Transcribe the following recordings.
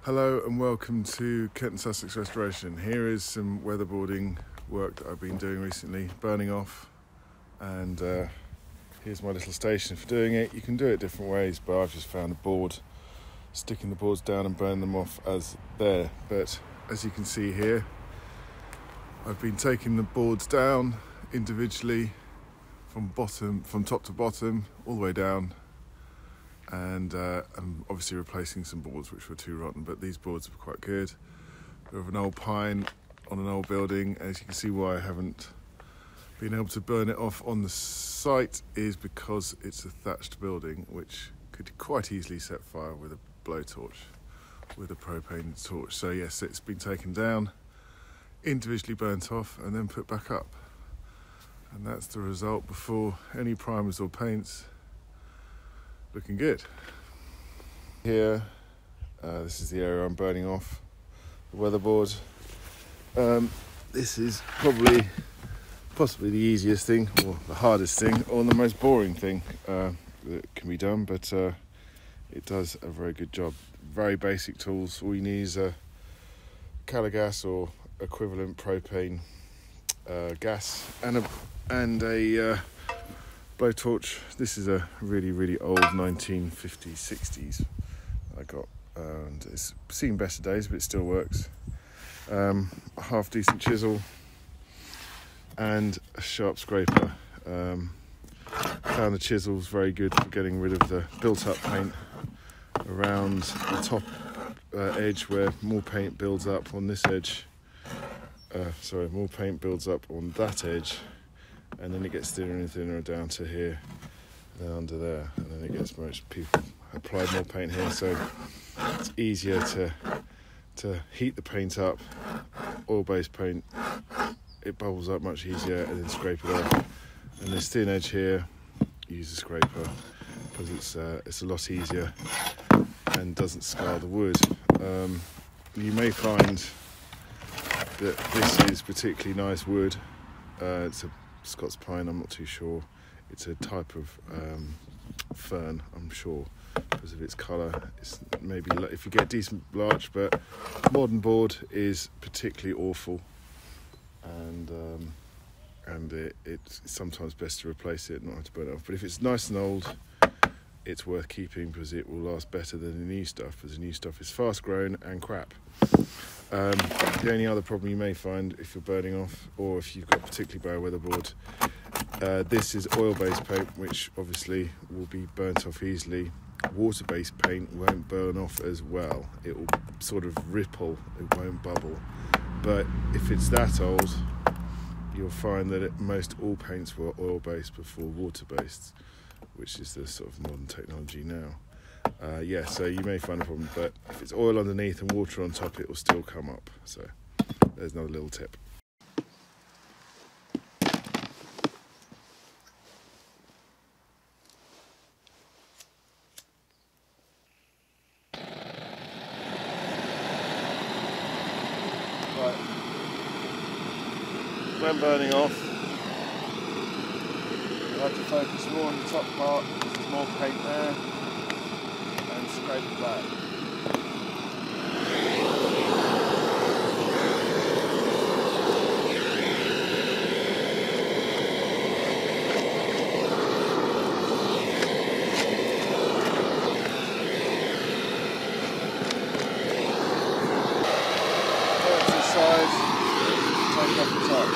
Hello and welcome to Kent and Sussex Restoration. Here is some weatherboarding work that I've been doing recently, burning off, and here's my little station for doing it. You can do it different ways, but I've just found a board, sticking the boards down and burning them off as there. But as you can see here, I've been taking the boards down individually from top to bottom, all the way down. And I'm obviously replacing some boards which were too rotten, but these boards are quite good. They're of an old pine on an old building. As you can see, why I haven't been able to burn it off on the site is because it's a thatched building which could quite easily set fire with a blowtorch, with a propane torch. So yes, it's been taken down, individually burnt off and then put back up. And that's the result before any primers or paints. Looking good. Here, this is the area I'm burning off, the weatherboard. This is possibly the easiest thing, or the hardest thing, or the most boring thing that can be done, but it does a very good job. Very basic tools. All you need is a calogas or equivalent propane gas and a blowtorch. This is a really old 1950s, 60s I got, and it's seen better days, but it still works. A half decent chisel and a sharp scraper. Found the chisel's very good for getting rid of the built-up paint around the top edge, where more paint builds up on this edge. More paint builds up on that edge, and then it gets thinner and thinner down to here, and then under there, and then it gets most people apply more paint here, so it's easier to heat the paint up. Oil-based paint, it bubbles up much easier, and then scrape it off. And this thin edge here, use a scraper because it's a lot easier and doesn't scar the wood. You may find that this is particularly nice wood. It's a Scots pine, I'm not too sure. It's a type of fern, I'm sure, because of its colour. It's maybe if you get decent larch, but modern board is particularly awful, and it's sometimes best to replace it, not have to burn it off. But if it's nice and old, it's worth keeping because it will last better than the new stuff, because the new stuff is fast grown and crap. The only other problem you may find if you're burning off, or if you've got particularly bad weatherboard, this is oil-based paint, which obviously will be burnt off easily. Water-based paint won't burn off as well. It will sort of ripple, it won't bubble. But if it's that old, you'll find that most all paints were oil-based before water-based, which is the sort of modern technology now. So you may find a problem, but if it's oil underneath and water on top, it will still come up. So there's another little tip. Right. When burning off, you have to focus more on the top part. There's more paint there. Scrape it back. Work to the sides, take off the top.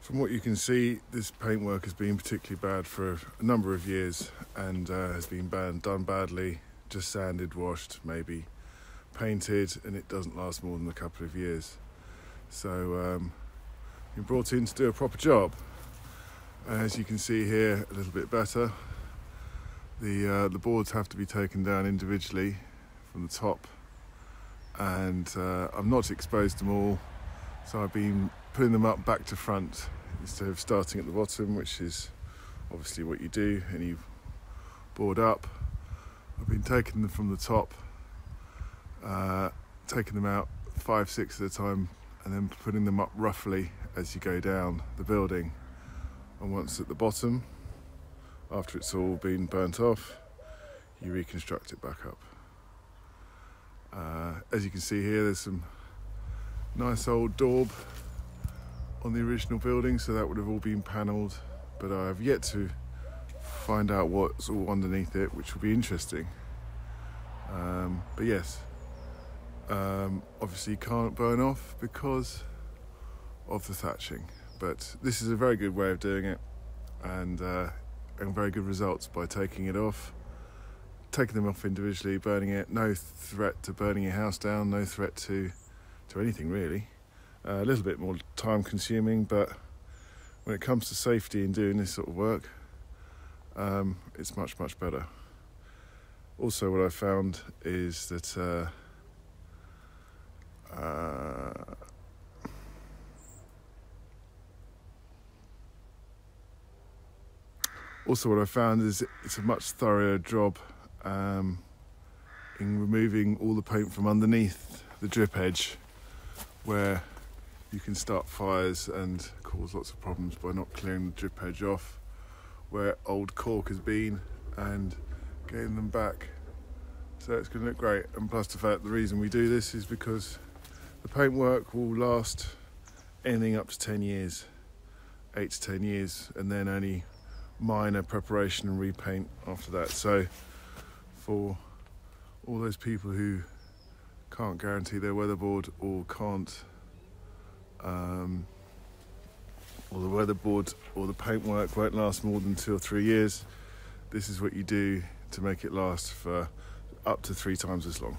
From what you can see, this paintwork has been particularly bad for a number of years, and has been done badly, just sanded, washed, maybe painted, and it doesn't last more than a couple of years. So been brought in to do a proper job. As you can see here, a little bit better. The boards have to be taken down individually from the top, and I've not exposed them all, so I've been putting them up back to front instead of starting at the bottom, which is obviously what you do and you board up. I've been taking them from the top, taking them out 5-6 at a time, and then putting them up roughly as you go down the building. And once at the bottom, after it's all been burnt off, you reconstruct it back up. As you can see here, there's some nice old daub on the original building, so that would have all been panelled, but I have yet to find out what's all underneath it, which will be interesting. But yes, obviously you can't burn off because of the thatching, but this is a very good way of doing it, and very good results by taking them off individually, burning it. No threat to burning your house down, no threat to anything really. A little bit more time consuming, but when it comes to safety in doing this sort of work, it's much better. Also, what I found is that it's a much thorougher job in removing all the paint from underneath the drip edge, where you can start fires and cause lots of problems by not clearing the drip edge off where old caulk has been and getting them back. So it's going to look great, and plus the fact the reason we do this is because the paintwork will last anything up to 10 years, 8 to 10 years, and then only minor preparation and repaint after that. So for all those people who can't guarantee their weatherboard or can't or the weatherboard or the paintwork won't last more than 2 or 3 years, this is what you do to make it last for up to 3 times as long.